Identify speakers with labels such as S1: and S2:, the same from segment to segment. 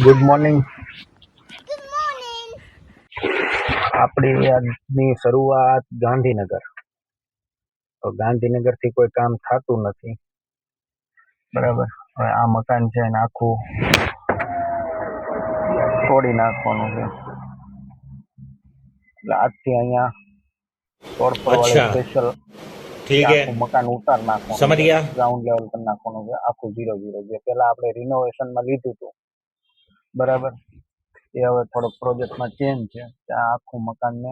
S1: Good morning. આપણી આજની શરૂઆત ગાંધીનગર. તો ગાંધીનગરથી કોઈ કામ થતું નથી. બરાબર. હવે આ મકાન છે એને આખું તોડી નાખવાનું છે. એટલે આજથી અહીંયા તોડફોડ વાળી
S2: अच्छा
S1: સ્પેશિયલ
S2: ठीक है
S1: આખું મકાન ઉતાર નાખવાનું
S2: समझ
S1: છે.
S2: गया।
S1: ગ્રાઉન્ડ લેવલ કરી નાખવાનું છે આખું 0-0. જે પેલા આપણે રિનોવેશનમાં લીધું હતું, બરાબર, એ હવે થોડોક પ્રોજેક્ટમાં ચેન્જ છે. ત્યાં આખું મકાનને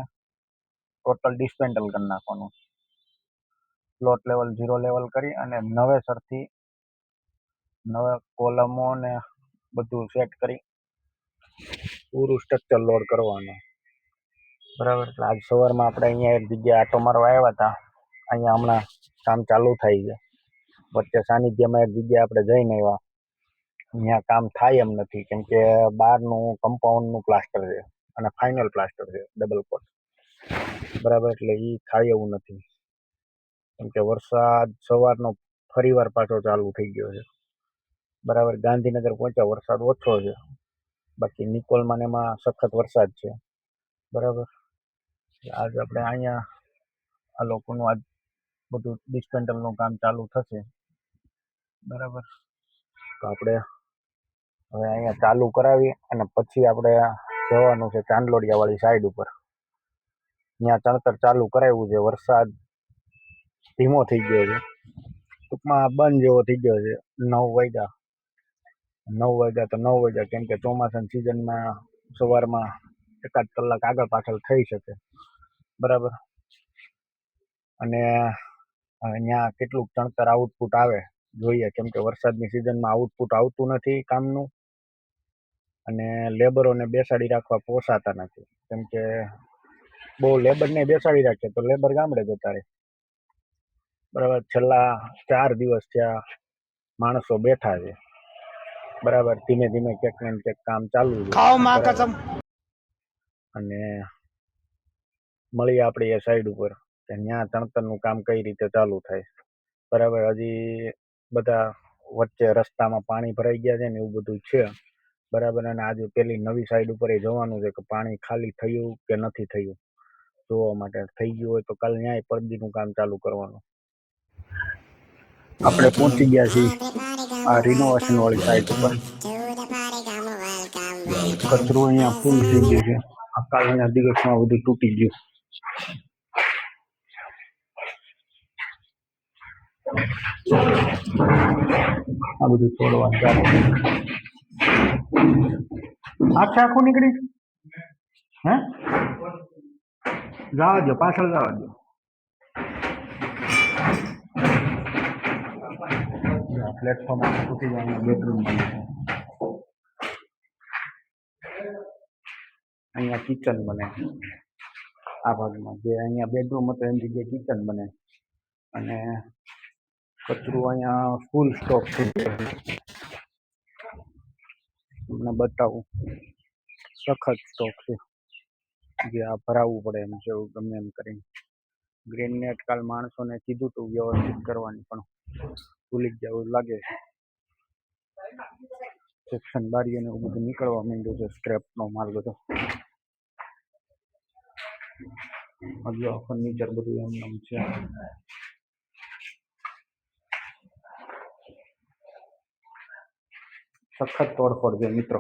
S1: ટોટલ ડિસ્મેન્ટલ કરી નાખવાનું. પ્લોટ લેવલ 0 લેવલ કરી અને નવેસરથી નવા કોલમો ને બધું સેટ કરી પૂરું સ્ટ્રક્ચર લોડ કરવાનું. બરાબર. એટલે આજ સવારમાં આપણે અહીંયા એક જગ્યાએ આટો મારવા આવ્યા હતા. અહીંયા હમણાં કામ ચાલુ થાય છે. વચ્ચે સાનિધ્યમાં એક જગ્યાએ આપણે જઈને આવ્યા. અહીંયા કામ થાય એમ નથી, કેમ કે બહારનું કમ્પાઉન્ડનું પ્લાસ્ટર છે અને ફાઇનલ પ્લાસ્ટર છે, ડબલ કોટ. બરાબર. એટલે એ થાય એવું નથી, કેમ કે વરસાદ સવારનો ફરીવાર પાછો ચાલુ થઈ ગયો છે. બરાબર. ગાંધીનગર પહોંચ્યા વરસાદ ઓછો છે, બાકી નિકોલમાં એમાં સખત વરસાદ છે. બરાબર. આજ આપણે અહીંયા આ લોકોનું આજ બધું ડિસ્મેન્ટલનું કામ ચાલુ થશે. બરાબર. તો આપણે હવે અહીંયા ચાલુ કરાવી અને પછી આપણે જવાનું છે ચાંદલોડિયાવાળી સાઈડ ઉપર. ત્યાં ચણતર ચાલુ કરાવ્યું છે. વરસાદ ધીમો થઈ ગયો છે, ટૂંકમાં બંધ જેવો થઈ ગયો છે. 9 વાગ્યા તો 9 વાગ્યા, કેમ કે ચોમાસાની સિઝનમાં સવારમાં એકાદ કલાક આગળ પાછળ થઈ શકે. બરાબર. અને અહીંયા કેટલુંક ચણતર આઉટપુટ આવે જોઈએ, કેમ કે વરસાદની સિઝનમાં આઉટપુટ આવતું નથી કામનું, અને લેબરોને બેસાડી રાખવા પોસાતા નથી, કેમ કે બહુ લેબરને બેસાડી રાખે તો લેબર ગામડે જતા રહે. બરાબર. છેલ્લા 4 દિવસ ત્યાં માણસો બેઠા છે. બરાબર. ધીમે ધીમે ક્યાંક ને ક્યાંક કામ ચાલુ છે. બરાબર. અને મળીએ આપણે એ સાઈડ ઉપર કે ત્યાં ચણતરનું કામ કઈ રીતે ચાલુ થાય. બરાબર. હજી બધા વચ્ચે રસ્તામાં પાણી ભરાઈ ગયા છે ને એવું બધું છે. બરાબર. અને આજે પેલી નવી સાઈડ ઉપર એ જવાનું છે કે પાણી ખાલી થયું કે નથી થયું જોવા માટે. થઈ ગયું હોય તો કાલે ન્યાય પરદીનું કામ ચાલુ કરવાનું. આપણે પહોંચી ગયા છીએ આ રિનોવેશન વાળી સાઈટ ઉપર. કચરો અહીંયા ફૂલ થઈ ગયો છે. આ કાલના દિવસમાં બધું તૂટી ગયું. આ બધું તોડવા ચાલે. આખું નીકળી હે જવા દો, પાછળ જવા દો. પ્લેટફોર્મ તૂટી જાય. બેડરૂમ અહીંયા કિચન બને. આ ભાગમાં જે અહીંયા બેડરૂમ હતો એની જગ્યાએ કિચન બને. અને કચરું અહીંયા ફૂલ સ્ટોક થઈ ગયો. તમને બતાવું, સખત સ્ટોક છે, જે આ ભરાવવું પડે એમ છે. એવું ગમે એમ કરીને ગ્રીન નેટ કાલ માણસોને કીધું તું વ્યવસ્થિત કરવાની, પણ ભૂલી ગયા એવું લાગે છે. સેક્શન બારી અને એવું બધું નીકળવા માંડ્યું છે, સ્ક્રેપનો માલ બધો. હજુ ફર્નિચર બધું એમ છે. સખત તોડફોડ છે મિત્રો.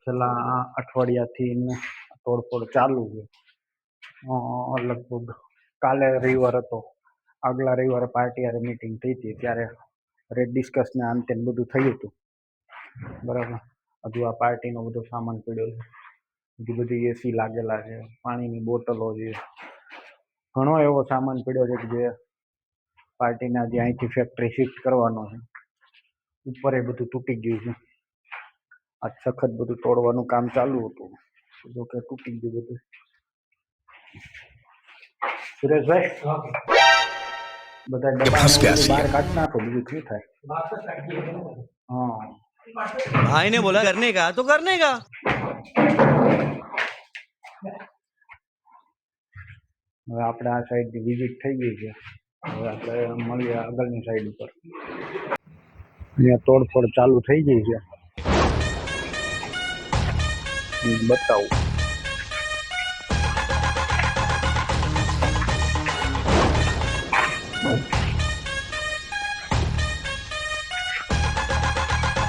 S1: છેલ્લા અઠવાડિયાથી તોડફોડ ચાલુ છે. લગભગ કાલે રવિવાર હતો, આગલા રવિવારે પાર્ટી હારે મીટિંગ થઈ હતી, ત્યારે રેટ ડિસ્કસ ને અંતે બધું થયું હતું. બરાબર. હજુ આ પાર્ટીનો બધો સામાન પડ્યો છે. હજુ બધી એસી લાગેલા છે, પાણીની બોટલો છે, ઘણો એવો સામાન પડ્યો છે કે જે પાર્ટીના જે અહીંથી ફેક્ટરી શિફ્ટ કરવાનો છે. ઉપર એ બધું તૂટી ગયું છે. આ સખત બધું તોડવાનું કામ ચાલુ હતું, જો કે તૂટી ગયું બધું. સુરેશભાઈ, બધા ડબ્બા બહાર કાઢી નાખો, બીજું શું થાય. હા,
S3: भाई ने बोला करने का तो करने का।
S1: હવે આપણે આ સાઈડ વિઝિટ થઈ ગઈ છે. હવે આપણે મળીએ આગળની સાઈડ ઉપર. અહીંયા તોડફોડ ચાલુ થઈ ગઈ છે. બતાવું.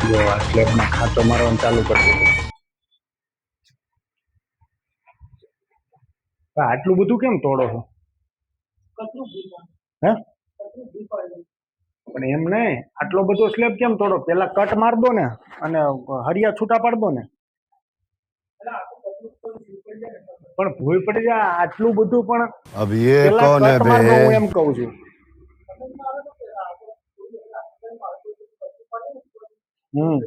S1: જો આ સ્લેબમાં ખાંચો મારવાનું ચાલુ કરી દીધું. આટલું બધું કેમ તોડો છો? હે? પણ એમ નહીં, આટલો બધો સ્લેબ કેમ તોડો? પેલા કટ માર દો ને અને હરિયા છૂટા પાડ દો ને. પણ ભૂલ પડી જાય આટલું બધું, પણ
S2: अब ये
S1: પેલા
S2: कौन है
S1: કટ
S2: बे?
S1: માર દો, હું એમ કહું છું. હમ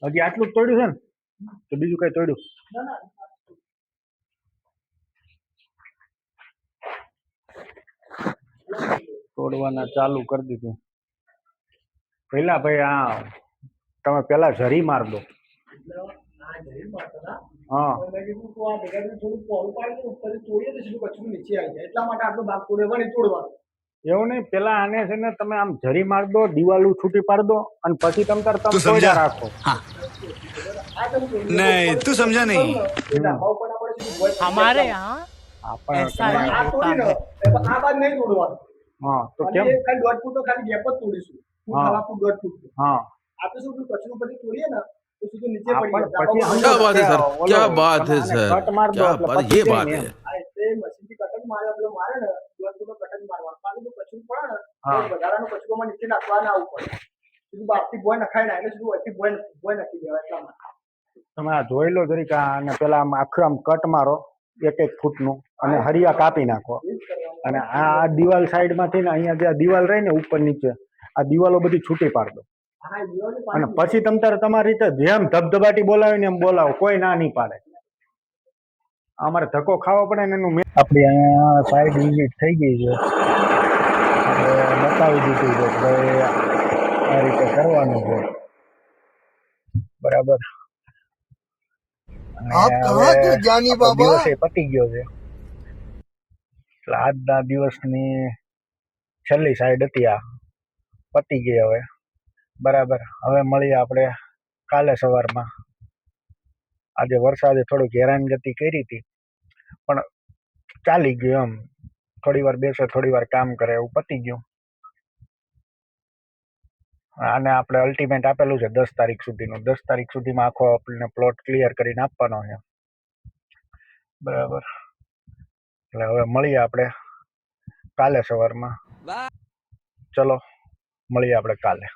S1: હજી આટલું જ તોડ્યું છે ને? તો બીજું કઈ તોડ્યું? તોડવાના ચાલુ કરી દીધું. પેલા ભાઈ આ તમે પેલા ઝરી માર દો. હા એવું નહીં, પેલા આને છે ને તમે આમ ઝરી માર દો, દિવાલું છૂટી પાડ દો અને પછી તમે
S3: તું
S1: તોડ્યા
S3: સમજા?
S1: રાખો.
S3: नहीं तू समझा नहीं.
S4: हमारे यहाँ
S1: આપણે
S4: ऐसा
S1: તમે-
S4: ही होता है.
S5: આ બાદ નહીં તોડવાનું.
S1: હા તો કેમ?
S5: ખાલી ખાલી 1.5 ફૂટ તો ખાલી ગેપ જ તોડીશું. ફૂટ,
S1: હા.
S5: સવા ફૂટ, 1.5 ફૂટ.
S1: હા
S5: આ તો શું પેલું કચરું પછી તોડીએ ને તો સીધું નીચે
S1: આ
S5: પડી
S1: પણ
S5: જાય.
S1: પછી
S2: क्या बात है सर,
S1: ઓલો
S2: क्या बात है
S1: આને
S2: सर,
S1: કટ માર દો
S2: क्या
S1: એટલે
S2: बात,
S1: પતી
S2: ये
S1: જાય
S2: बात
S1: ને
S2: है.
S1: એમ.
S5: આ એટલે મશીનથી કટક મારે પેલો મારે ને 1.5 ફૂટનો કટક મારવાનું. પાછું જો કચરું પડે ને
S1: હા.
S5: તો વધારાનું કચરુંમાં નીચે નાખવા ના આવવું પડે. સીધું બહારથી ભોય નખાય ના એટલે સીધું વચ્ચે ભોય નાખી દેવાય એટલા માટે.
S1: તમે આ જોઈ લો જરીક અને પેલા આમ આખું આમ કટ મારો 1-1 ફૂટનું અને હરિયા કાપી નાખો. અને આ દિવાલ સાઈડ માંથી ને અહીંયા જે આ દિવાલ રહી ને ઉપર નીચે આ દિવાલો બધી છૂટી પાડ દો.
S5: હા એ દિવાલની
S1: અને
S5: પાછી
S1: પછી તમ તારે તમારી રીતે જેમ ધબધબાટી બોલાવી ને એમ બોલાવો, કોઈ ના નહીં પાડે. અમારે ધક્કો ખાવો પડે ને એનું આપણી અહીંયા સાઈડ વિઝિટ થઈ ગઈ છે. આપણે બતાવી દીધું છે કે ભાઈ આ રીતે કરવાનું છે, બરાબર. અને
S2: આપ કહાં
S1: હવે
S2: કે જ્ઞાની
S1: આપણો
S2: બાબા?
S1: દિવસ એ પતી ગયો છે. એટલે આજના દિવસની છેલ્લી સાઈડ હતી આ, પતી ગઈ હવે, બરાબર. હવે મળીએ આપણે કાલે સવારમાં. આજે વરસાદે થોડીક હેરાનગતિ કરી હતી પણ ચાલી ગયું એમ. થોડી વાર બેસે, થોડી વાર કામ કરે, એવું પતી ગયું. આને આપણે અલ્ટિમેટ આપેલું છે 10 તારીખ સુધીનું. 10 તારીખ સુધીમાં આખો આપણને પ્લોટ ક્લિયર કરીને આપવાનો છે, બરાબર. એટલે હવે મળીએ આપણે કાલે સવારમાં. ચલો મળીએ આપણે કાલે.